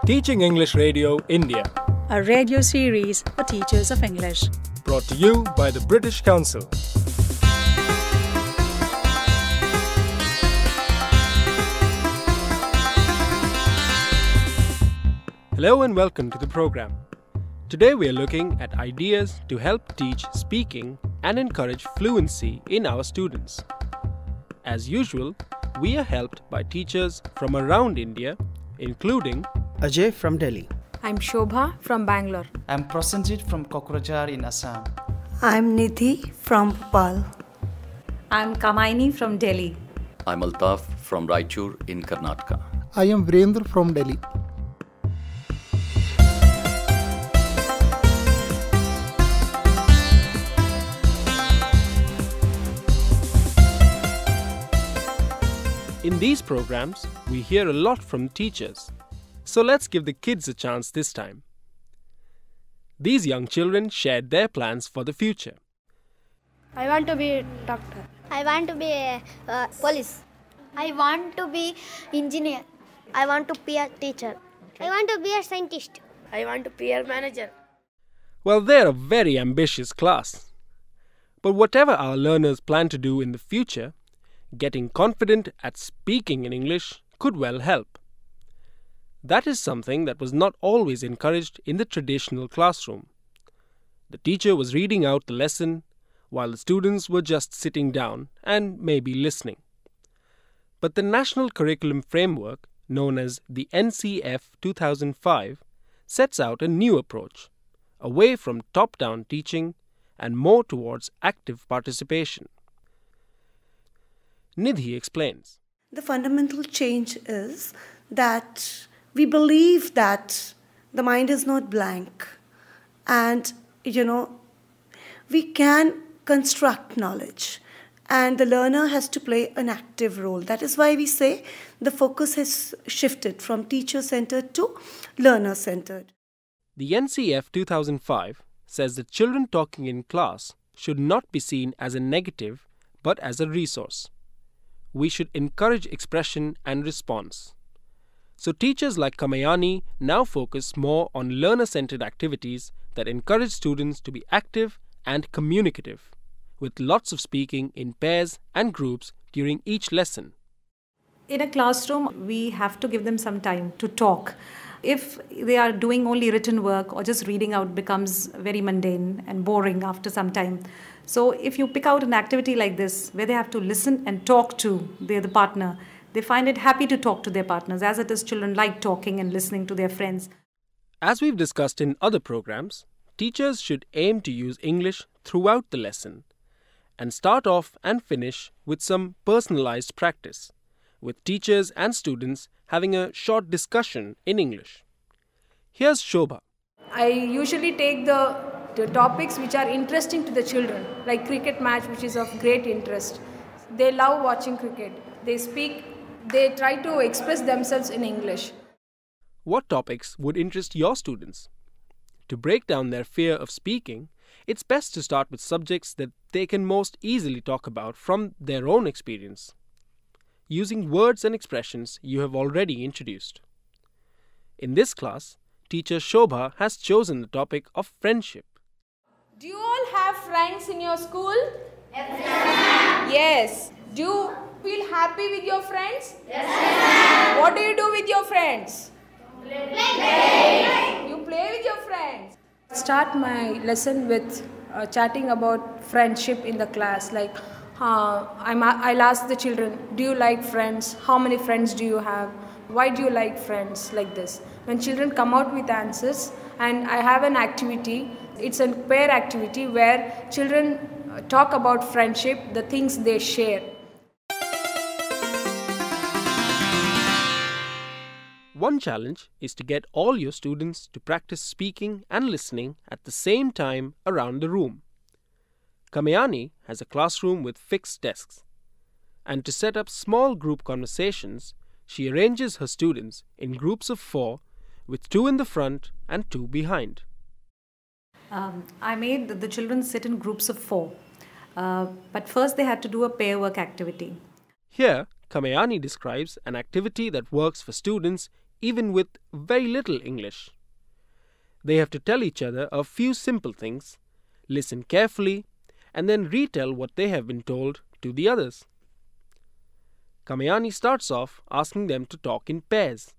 Teaching English Radio India, a radio series for teachers of English. brought to you by the British Council. Hello and welcome to the program. Today we are looking at ideas to help teach speaking and encourage fluency in our students. As usual, we are helped by teachers from around India, including Ajay from Delhi. I'm Shobha from Bangalore. I'm Prosenjit from Kokrajhar in Assam. I'm Nidhi from Bhopal. I'm Kamaini from Delhi. I'm Altaf from Raichur in Karnataka. I am Virendra from Delhi. In these programs, we hear a lot from teachers. So let's give the kids a chance this time. These young children shared their plans for the future. I want to be a doctor. I want to be a police. I want to be engineer. I want to be a teacher. I want to be a scientist. I want to be a manager. Well, they're a very ambitious class. But whatever our learners plan to do in the future, getting confident at speaking in English could well help. That is something that was not always encouraged in the traditional classroom. The teacher was reading out the lesson while the students were just sitting down and maybe listening. But the National Curriculum Framework, known as the NCF 2005, sets out a new approach, away from top-down teaching and more towards active participation. Nidhi explains. The fundamental change is that we believe that the mind is not blank and, we can construct knowledge and the learner has to play an active role. That is why we say the focus has shifted from teacher-centered to learner-centered. The NCF 2005 says that children talking in class should not be seen as a negative but as a resource. We should encourage expression and response. So teachers like Kamayani now focus more on learner-centered activities that encourage students to be active and communicative, with lots of speaking in pairs and groups during each lesson. In a classroom, we have to give them some time to talk. If they are doing only written work or just reading out becomes very mundane and boring after some time. So if you pick out an activity like this where they have to listen and talk to the partner, they find it happy to talk to their partners. As it is, children like talking and listening to their friends. As we've discussed in other programs, teachers should aim to use English throughout the lesson and start off and finish with some personalized practice, with teachers and students having a short discussion in English. Here's Shobha. I usually take the topics which are interesting to the children, like cricket match, which is of great interest. They love watching cricket. They try to express themselves in English. What topics would interest your students? To break down their fear of speaking, it's best to start with subjects that they can most easily talk about from their own experience, using words and expressions you have already introduced. In this class, teacher Shobha has chosen the topic of friendship. Do you all have friends in your school? Yes. Do you feel happy with your friends? Yes. What do you do with your friends? Play. You play with your friends. Start my lesson with chatting about friendship in the class. Like, I'll ask the children, do you like friends? How many friends do you have? Why do you like friends? Like this. When children come out with answers, and I have an activity, it's a pair activity where children talk about friendship, the things they share. One challenge is to get all your students to practice speaking and listening at the same time around the room. Kamayani has a classroom with fixed desks, and to set up small group conversations, she arranges her students in groups of 4, with 2 in the front and 2 behind. I made the children sit in groups of 4, but first they had to do a pair work activity. Here, Kamayani describes an activity that works for students even with very little English. They have to tell each other a few simple things, listen carefully, and then retell what they have been told to the others. Kamayani starts off asking them to talk in pairs.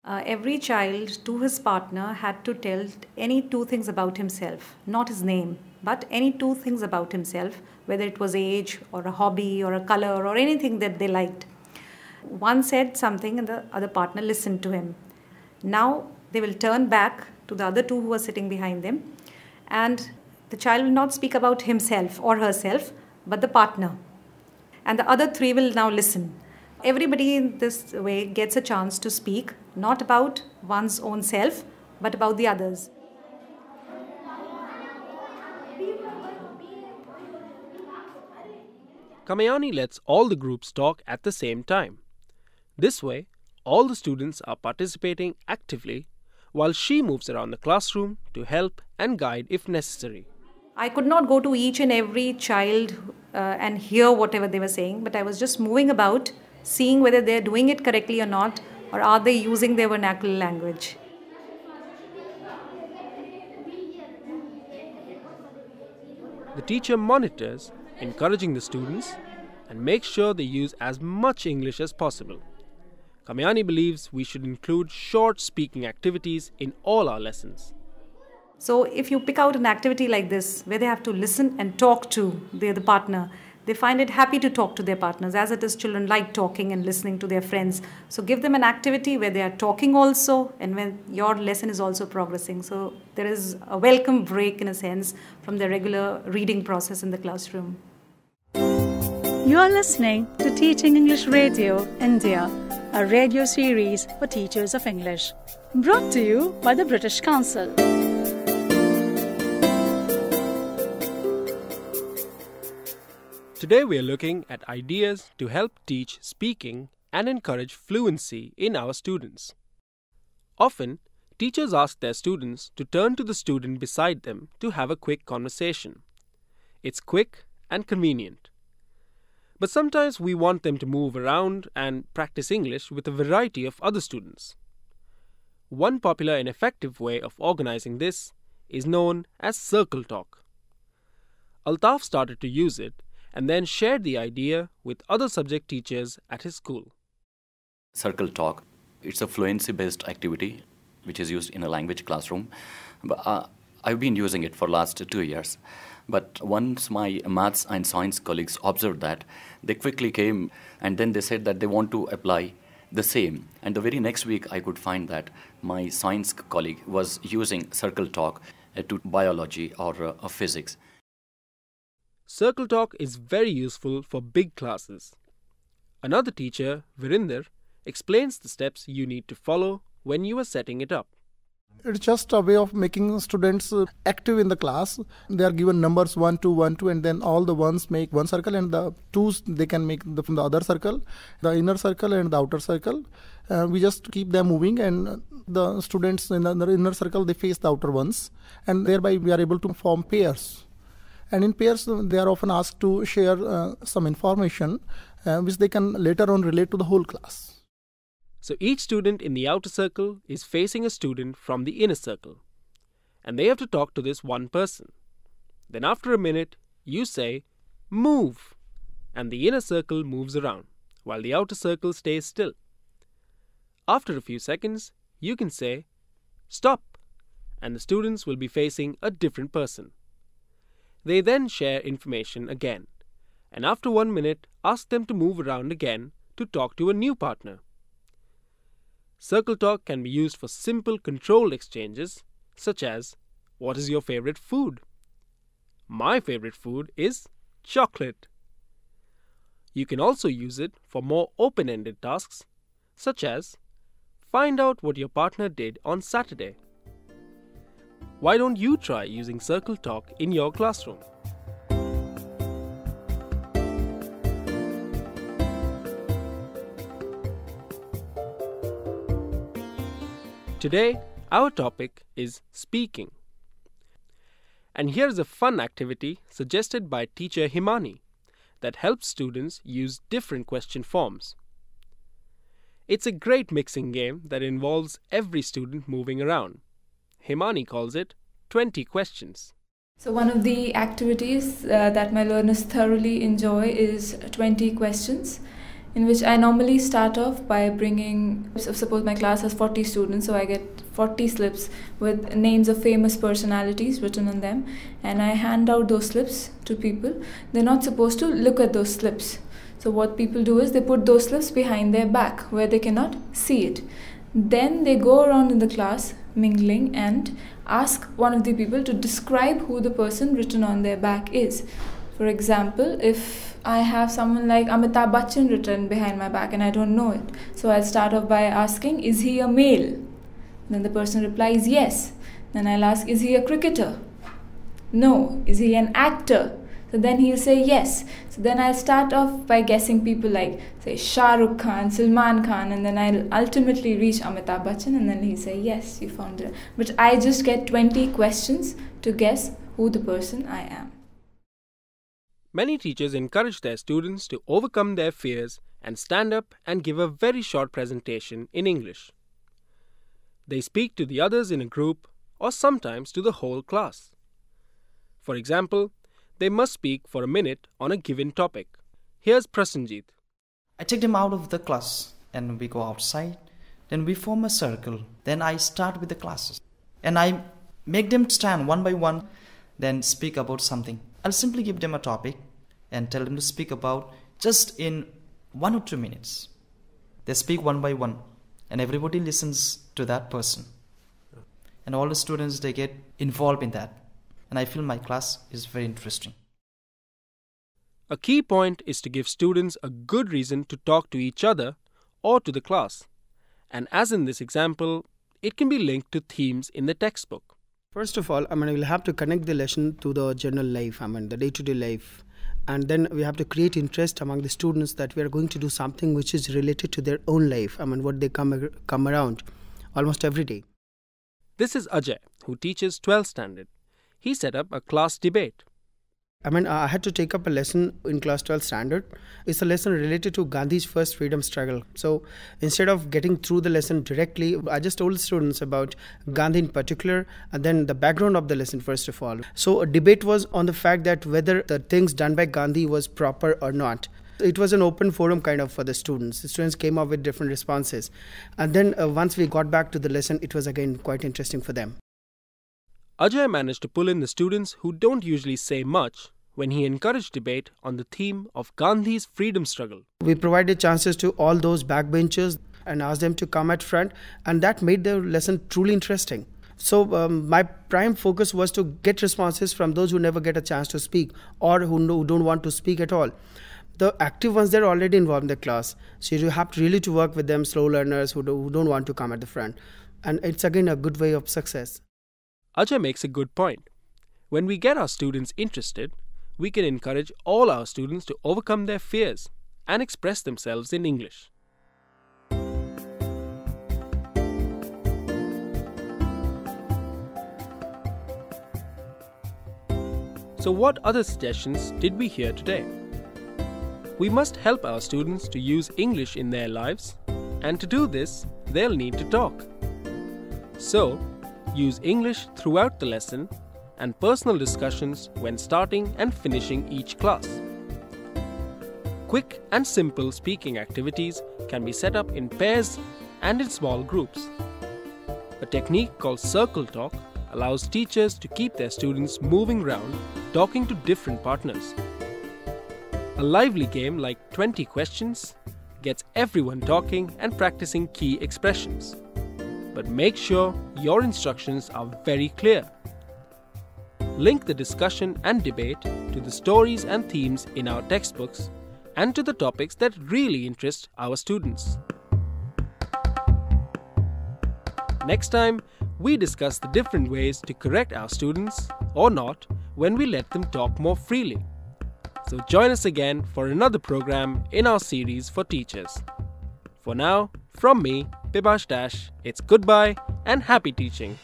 Every child to his partner had to tell any two things about himself, not his name, but any two things about himself, whether it was age or a hobby or a color or anything that they liked. One said something and the other partner listened to him. Now they will turn back to the other two who are sitting behind them, and the child will not speak about himself or herself, but the partner. And the other three will now listen. Everybody in this way gets a chance to speak, not about one's own self, but about the others. Kamayani lets all the groups talk at the same time. This way, all the students are participating actively, while she moves around the classroom to help and guide if necessary. I could not go to each and every child and hear whatever they were saying, but I was just moving about, seeing whether they're doing it correctly or not, or are they using their vernacular language. The teacher monitors, encouraging the students, and makes sure they use as much English as possible. Kamayani believes we should include short speaking activities in all our lessons. So if you pick out an activity like this, where they have to listen and talk to the partner, they find it happy to talk to their partners. As it is, children like talking and listening to their friends. So give them an activity where they are talking also, and when your lesson is also progressing. So there is a welcome break, in a sense, from the regular reading process in the classroom. You are listening to Teaching English Radio India, a radio series for teachers of English, brought to you by the British Council. Today we are looking at ideas to help teach speaking and encourage fluency in our students. Often, teachers ask their students to turn to the student beside them to have a quick conversation. It's quick and convenient. But sometimes we want them to move around and practice English with a variety of other students. One popular and effective way of organizing this is known as circle talk. Altaf started to use it and then shared the idea with other subject teachers at his school. Circle talk, it's a fluency-based activity which is used in a language classroom. I've been using it for last 2 years. But once my maths and science colleagues observed that, they quickly came and then they said that they want to apply the same. And the very next week I could find that my science colleague was using circle talk to biology or physics. Circle talk is very useful for big classes. Another teacher, Virinder, explains the steps you need to follow when you are setting it up. It's just a way of making students active in the class. They are given numbers 1, 2, 1, 2, and then all the ones make one circle, and the twos they can make from the other circle, the inner circle and the outer circle. We just keep them moving, and the students in the inner circle, they face the outer ones, and thereby we are able to form pairs. And in pairs, they are often asked to share some information which they can later on relate to the whole class. So each student in the outer circle is facing a student from the inner circle, and they have to talk to this one person. Then after a minute, you say, "Move," and the inner circle moves around, while the outer circle stays still. After a few seconds, you can say, "Stop," and the students will be facing a different person. They then share information again, and after 1 minute, ask them to move around again to talk to a new partner. Circle talk can be used for simple controlled exchanges, such as, "What is your favorite food?" "My favorite food is chocolate." You can also use it for more open-ended tasks, such as, "Find out what your partner did on Saturday." Why don't you try using circle talk in your classroom? Today, our topic is speaking. And here's a fun activity suggested by teacher Himani that helps students use different question forms. It's a great mixing game that involves every student moving around. Himani calls it 20 questions. So one of the activities that my learners thoroughly enjoy is 20 questions, in which I normally start off by bringing, suppose my class has 40 students, so I get 40 slips with names of famous personalities written on them, and I hand out those slips to people. They're not supposed to look at those slips. So what people do is they put those slips behind their back where they cannot see it. Then they go around in the class mingling and ask one of the people to describe who the person written on their back is. For example, if I have someone like Amitabh Bachchan written behind my back and I don't know it, so I'll start off by asking, is he a male? Then the person replies, yes. Then I'll ask, is he a cricketer? No. Is he an actor? So then he'll say yes. So then I'll start off by guessing people like, say, Shah Rukh Khan, Salman Khan, and then I'll ultimately reach Amitabh Bachchan, and then he'll say, yes, you found it. But I just get 20 questions to guess who the person I am. Many teachers encourage their students to overcome their fears and stand up and give a very short presentation in English. They speak to the others in a group or sometimes to the whole class. For example, they must speak for a minute on a given topic. Here's Prasenjit. I take them out of the class and we go outside. Then we form a circle. Then I start with the classes. And I make them stand one by one, then speak about something. I'll simply give them a topic and tell them to speak about just in 1 or 2 minutes. They speak one by one and everybody listens to that person. And all the students, they get involved in that. And I feel my class is very interesting. A key point is to give students a good reason to talk to each other or to the class. And as in this example, it can be linked to themes in the textbook. First of all, we'll have to connect the lesson to the general life, the day-to-day life. And then we have to create interest among the students that we are going to do something which is related to their own life, what they come around almost every day. This is Ajay, who teaches 12th standard. He set up a class debate. I had to take up a lesson in class 12th standard. It's a lesson related to Gandhi's first freedom struggle. So instead of getting through the lesson directly, I just told students about Gandhi in particular and then the background of the lesson first of all. So a debate was on the fact that whether the things done by Gandhi was proper or not. It was an open forum kind of for the students. The students came up with different responses. And then once we got back to the lesson, it was again quite interesting for them. Ajay managed to pull in the students who don't usually say much when he encouraged debate on the theme of Gandhi's freedom struggle. We provided chances to all those backbenchers and asked them to come at front, and that made the lesson truly interesting. So my prime focus was to get responses from those who never get a chance to speak or who don't want to speak at all. The active ones, they're already involved in the class. So you have to really work with them, slow learners who don't want to come at the front. And it's again a good way of success. Ajay makes a good point. When we get our students interested, we can encourage all our students to overcome their fears and express themselves in English. So what other suggestions did we hear today? We must help our students to use English in their lives, and to do this, they'll need to talk. So, use English throughout the lesson and personal discussions when starting and finishing each class. Quick and simple speaking activities can be set up in pairs and in small groups. A technique called circle talk allows teachers to keep their students moving around, talking to different partners. A lively game like 20 questions gets everyone talking and practicing key expressions. But make sure your instructions are very clear. Link the discussion and debate to the stories and themes in our textbooks and to the topics that really interest our students. Next time, we discuss the different ways to correct our students or not when we let them talk more freely. So join us again for another program in our series for teachers. For now, from me, Pibash Dash, it's goodbye and happy teaching.